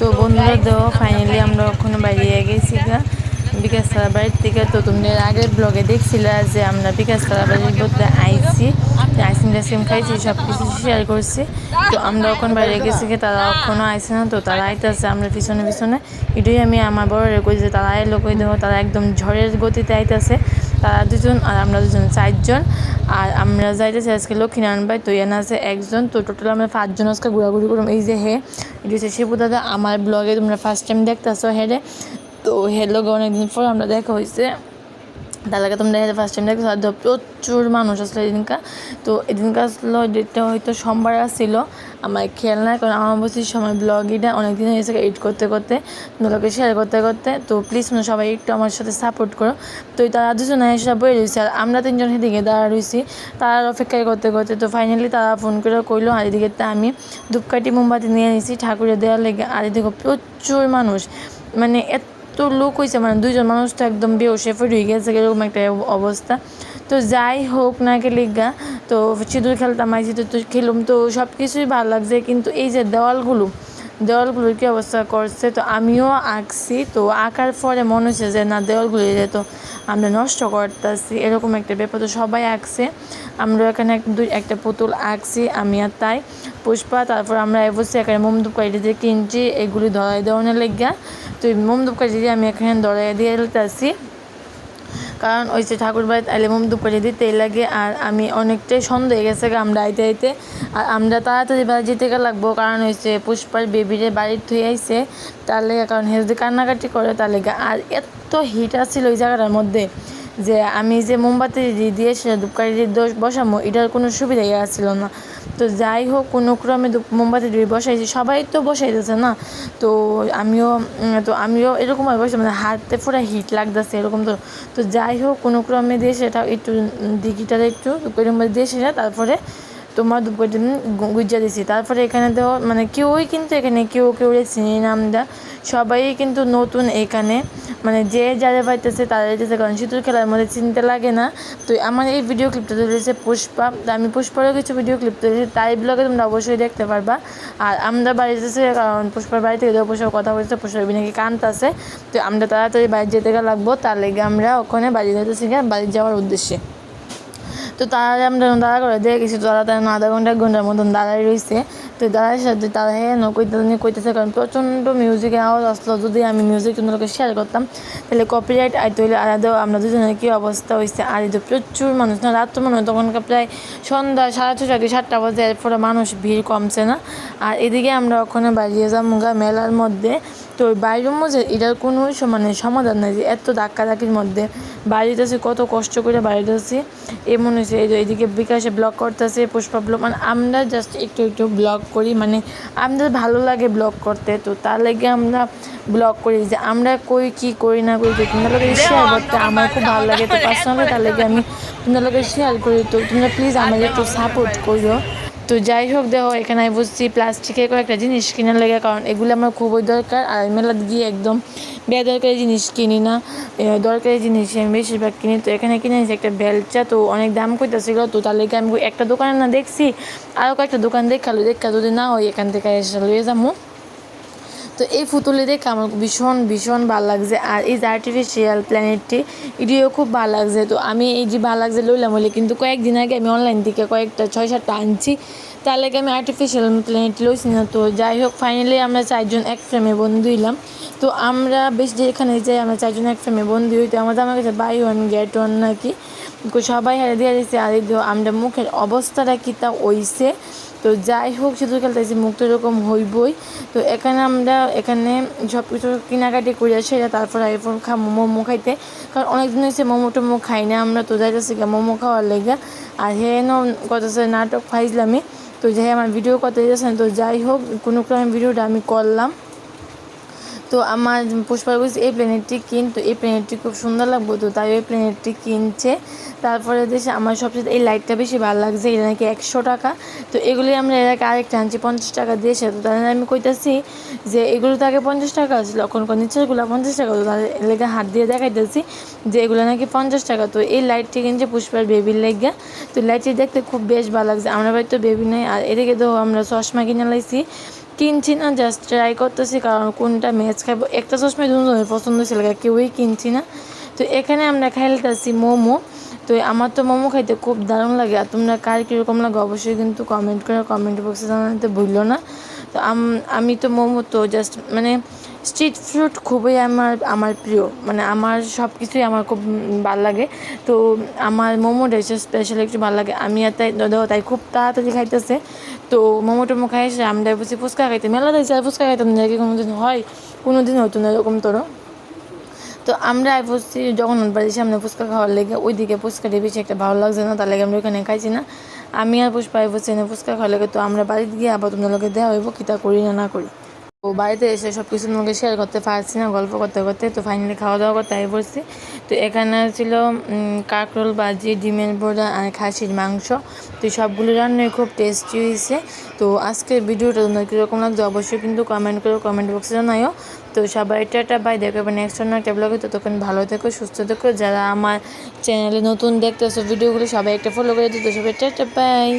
তো বন্ধুরা দেওয়া ফাইনালি আমরা ওখানে বাইরে গেছি গা বিকাশতলা বাড়ির থেকে। তো তোমাদের আগের ব্লগে দেখছিলা যে আমরা বিকাশতলা বাড়ির বলতে আইসি, আইসক্রিম টাইসক্রিম খাইছি, সব কিছু শেয়ার করছি। তো আমরা ওখানে বাইরে গেছি গিয়ে তারা এখনও আইসে না, তো তারা আইতেছে আমরা পিছনে পিছনে। এটাই আমি আমার বড় কই যে তারা আইলো, কই দেবো তারা একদম ঝড়ের গতিতে আইতেছে। তারা দুজন আর আমরা দুজন, 4 জন। আর আমরা যাইতেছি আজকে লক্ষ্মীনারায়ণ ভাই, তো এখানে আছে একজন। তো টোটাল আমরা 5 জন আজকে ঘোরাঘুরি করলাম। এই যে এটা হচ্ছে শিবু দাদা, আমার ব্লগে তোমরা ফার্স্ট টাইম দেখতেছো হেরে। তো হেলো অনেকদিন পর আমরা দেখা হয়েছে, তার লাগে তোমরা ফার্স্ট টাইম দেখছো। আর প্রচুর মানুষ আসলো এদিনকা। তো এদিনকা আসলো ডেটটা হয়তো সোমবার আসছিল, আমার খেয়াল নাই, কারণ আমার বসির সময় ব্লগ এটা অনেকদিন হয়েছে এডিট করতে করতে, তোমাদেরকে শেয়ার করতে করতে। তো প্লিজ সবাই একটু আমার সাথে সাপোর্ট করো। তো তারা দুজনে এসে বয়ে রয়েছে আর আমরা 3 জন সেদিকে দাঁড়া রয়েছি তার অপেক্ষায় করতে করতে। তো ফাইনালি তারা ফোন করে কইলো, আর এদিকে আমি ধূপকাঠি মোমবাতি নিয়ে নিয়েছি ঠাকুরের দেওয়ার লেগে। আর এদিকে প্রচুর মানুষ, মানে তো লোক হয়েছে, মানে 2 জন মানুষ তো একদম বেহোশে ফিরে হয়ে গেছে এরকম একটা অবস্থা। তো যাই হোক না লিগা, তো সিঁদুর খেলতাম আইসি, তো খেলুম, তো সব কিছুই ভালো লাগছে। কিন্তু এই যে দেওয়ালগুলোর কী অবস্থা করছে, তো আমিও আঁকছি। তো আঁকার পরে মনে হচ্ছে যে না, দেওয়ালগুলো যেত আমরা নষ্ট করতেছি এরকম একটা ব্যাপার। তো সবাই আঁকছে, আমরা এখানে একটা পুতুল আঁকছি আমি আর তাই পুষ্পা। তারপর আমরা বসে এখানে মোমধূপকাঠি দিয়ে কিনছি এগুলি ধরাই দেওয়ানোর লেগা। তো এই মোমধূপকাঠি দিয়ে আমি এখানে ধরাই দিয়ে দিতেছি, কারণ ওই যে ঠাকুর বাড়িতে আইলে মোমধূপকাঠি দিতে লাগে। আর আমি অনেকটাই সন্দেহ হয়ে গেছে আমরা আইতে আইতে, আর আমরা তাড়াতাড়ি বাড়ি যেতে লাগবো, কারণ হয়েছে পুষ্পার বেবিরে বাড়ির থুয়ে আইছে তার লেগে, কারণ হে যদি কান্নাকাটি করে তার লেগে। আর এত হিট আসছিল ওই জায়গাটার মধ্যে যে আমি যে মোমবাতি দিয়ে সে ধূপকাঠি বসামো এটার কোনো সুবিধাই আসছিল না। তো যাই হোক কোনো ক্রমে মোমবাতি দিয়ে বসাইছি, সবাই তো বসাইতেছে না। তো আমিও এরকমভাবে বসে, মানে হাতে পুরো হিট লাগতেছে এরকম। তো যাই হোক কোনো ক্রমে দিয়ে সেটা একটু দিঘিটারে একটু এরকমভাবে দিয়ে সেটা তারপরে তোমার ধূপকাঠি গুজ্জা দিছি। তারপরে এখানে তো মানে কেউই কিন্তু এখানে কেউ চিনি না আমরা, সবাই কিন্তু নতুন এখানে, মানে যে যারা পাইতেছে তারা যেতেছে, কারণ সিঁদুর খেলার মধ্যে চিনতে লাগে না। তো আমার এই ভিডিও ক্লিপটা তুলেছে পুষ্পা, আমি পুষ্পারও কিছু ভিডিও ক্লিপ তুলেছি, তাই ব্লগে তোমরা অবশ্যই দেখতে পারবা। আর আমরা বাড়ি যেতেছে, কারণ পুষ্পার বাড়ি থেকে পুষ্পার কথা বলছে, পুষ্পার নাকি কাঁদতেছে। তো আমরা তাড়াতাড়ি বাড়ি যেতে লাগবো, তার লেগে আমরা ওখানে বাড়ি যেতেছি বাড়ি যাওয়ার উদ্দেশ্যে। তো তারা আমরা দাঁড়া করে দিয়ে গেছি, তারা আধা ঘন্টা 1 ঘন্টার মতন দাঁড়াই রয়েছে। তো দাঁড়ার সাথে তারা কইতেছে, কারণ প্রচণ্ড মিউজিকের আওয়াজ আসলো। যদি আমি মিউজিক তোমাদেরকে শেয়ার করতাম তাহলে কপিরাইট আইতে হইলে আলাদাও আমরা দুজনের কী অবস্থা হয়েছে। আর এই প্রচুর মানুষ, না রাত্র মনে হয় তখনকার প্রায় সন্ধ্যা 6:30 7টা বাজে, এরপরে মানুষ ভিড় কমছে না। আর এদিকে আমরা ওখানে বাড়িয়ে যাবো মেলার মধ্যে। তো ওই বাইরের মধ্যে এটার কোনো মানে সমাধান নেই যে এত ধাক্কাধাক্কির মধ্যে বাড়িতেছি, কত কষ্ট করে বাড়িতেছি এমন হয়েছে। এইদিকে বিকাশে ব্লগ করতেছে, পুষ্পা ব্লগ, মানে আমরা জাস্ট একটু ব্লগ করি, মানে আমাদের ভালো লাগে ব্লগ করতে। তো তার লাগে আমরা ব্লগ করি, যে আমরা কী করি না করি, তো তোমাদের লোকের শেয়ার করতে আমার খুব ভালো লাগে। তো পার্সোনালি তার লাগে আমি তোমাদের লোকের শেয়ার করি। তো তোমরা প্লিজ আমাদের একটু সাপোর্ট করো। তো যাই হোক দেখো এখানে আমি বুঝছি প্লাস্টিকের কয়েকটা জিনিস কেনার লেগে, কারণ এগুলো আমার খুবই দরকার। আর মেলাত গিয়ে একদম বেদরকারি জিনিস কিনি না, দরকারি জিনিস আমি বেশিরভাগ কিনি। তো এখানে কিনেছি একটা বেলচা, তো অনেক দাম কইতেছিল। তো তার লেগে আমি একটা দোকানে না দেখছি, আরও কয়েকটা দোকান দেখা যদি না হয় এখান থেকে এসে লয়ে যাবো। তো এই পুতুলি দেখে আমার ভীষণ ভালো লাগছে। আর এই যে আর্টিফিশিয়াল প্ল্যানেটটি এটিও খুব ভালো লাগছে। তো আমি এই যে ভালো লাগছে লইলাম বলে, কিন্তু কয়েকদিন আগে আমি অনলাইন থেকে কয়েকটা 6-7টা আনছি, তার লাগে আমি আর্টিফিশিয়াল প্ল্যানেটটি লইছি না। তো যাই হোক ফাইনালি আমরা 4 জন এক ফ্রেমে বন্ধু হইলাম। তো আমরা বেশ যেখানে যাই আমরা 4 জন এক ফ্রেমে বন্ধু হইতে, আমার কাছে বাই 1 get 1 নাকি সবাই হারে দিয়ে দিচ্ছে। আর আমরা মুখের অবস্থাটা কী তা হইছে। তো যাই হোক সিঁদুর খেলতেছি, মুখ তো এরকম হইবই। তো এখানে সব কিছু কেনাকাটি করে সেটা তারপর আইফোন মোমো খাইতে, কারণ অনেকদিন হয়েছে মোমো টোমো খাই না আমরা। তো যাইতেছি মোমো খাওয়ার লেগে। আর কত নাটক ফাইজলামি, তো যাই আমার ভিডিও করতে যাচ্ছেন। তো যাই হোক কোনো ক্রমে ভিডিওটা আমি করলাম। তো আমার পুষ্পার বলছে এই প্লেনেটটি তো এই প্লেনেটটি খুব সুন্দর লাগবে, তো তাই ওই প্লেনেটটি কিনছে। তারপরে দেশে আমার সবচেয়ে এই লাইটটা বেশি ভালো লাগছে, এটা নাকি 100 টাকা। তো এগুলি আমরা এর আগে আরেকটা আনছি 50 টাকা দিয়ে। তো তাহলে আমি কইতেছি যে এগুলো তো আগে 50 টাকা ছিল, এখন নিচেরগুলো 50 টাকা। তো তাদের লেগে হাত দিয়ে দেখাইতেছি যে এগুলো নাকি 50 টাকা। তো এই লাইটটি কিনছে পুষ্পার বেবির লেগে। তো লাইটটি দেখতে খুব বেশ ভালো লাগছে। আমরা বাড়িতে বেবি নেই। আর এদিকে তো আমরা চশমা কিনে লাইছি, কিনছি না, জাস্ট ট্রাই করতেছি কারণ কোনটা ম্যাচ খাবো। একটা চশমা দুজনের পছন্দ ছিল, কেউই কিনছি না। তো এখানে আমরা খাইতেছি মোমো। তো আমার তো মোমো খাইতে খুব দারুণ লাগে। আর তোমরা কার কীরকম লাগে অবশ্যই কিন্তু কমেন্ট করে কমেন্ট বক্সে জানাতে ভুললো না। তো আমি তো মোমো তো জাস্ট মানে স্ট্রিট ফুড খুবই আমার প্রিয়, মানে আমার সব কিছুই আমার খুব ভালো লাগে। তো আমার মোমোটা স্পেশালি একটু ভালো লাগে। আমি আর তাই খুব তাড়াতাড়ি খাইতেছে। তো মোমো টোমো খাই এসে আমরা বসে ফুচকা খাইতে মেলা দিয়েছি। আর ফুচকা খাইতাম না, কোনো দিন হয়, কোনো দিন হতো না এরকম তোরও। তো আমরা বসছি জগন্নাথ বাড়ির সামনে ফুচকা খাওয়ার লেগে, ওইদিকে ফুচকাটি বেশি একটা ভালো লাগছে না, তার লেগে আমরা ওইখানে খাইছি না। আমি আর পুষ্পা বসছি না ফুচকা খাওয়ার লেগে। তো আমরা বাড়িতে গিয়ে আবার তোমাদের লোকে দেওয়া হইব কী তা করি না করি। তো বাড়িতে এসে সব কিছু তোমাকে শেয়ার করতে পারছি না গল্প করতে করতে। তো ফাইনালি খাওয়া দাওয়া করতে পড়ছি। তো এখানে ছিল কাঁকরোল ভাজি, ডিমের বড়া আর খাসির মাংস। তো সবগুলো রান্নাই খুব টেস্টি হয়েছে। তো আজকের ভিডিওটা তোমাদের কীরকম লাগছে অবশ্যই কিন্তু কমেন্ট করো, কমেন্ট বক্সে জানাইও। তো সবাই টাটা বাই, দেখবে নেক্সট অন্য একটা ব্লগে। ততক্ষণ ভালো থেকো, সুস্থ থেকো। যারা আমার চ্যানেলে নতুন দেখতেছো ভিডিওগুলো সবাই একটা ফলো করে দিতে, সবাই টাটা বাই।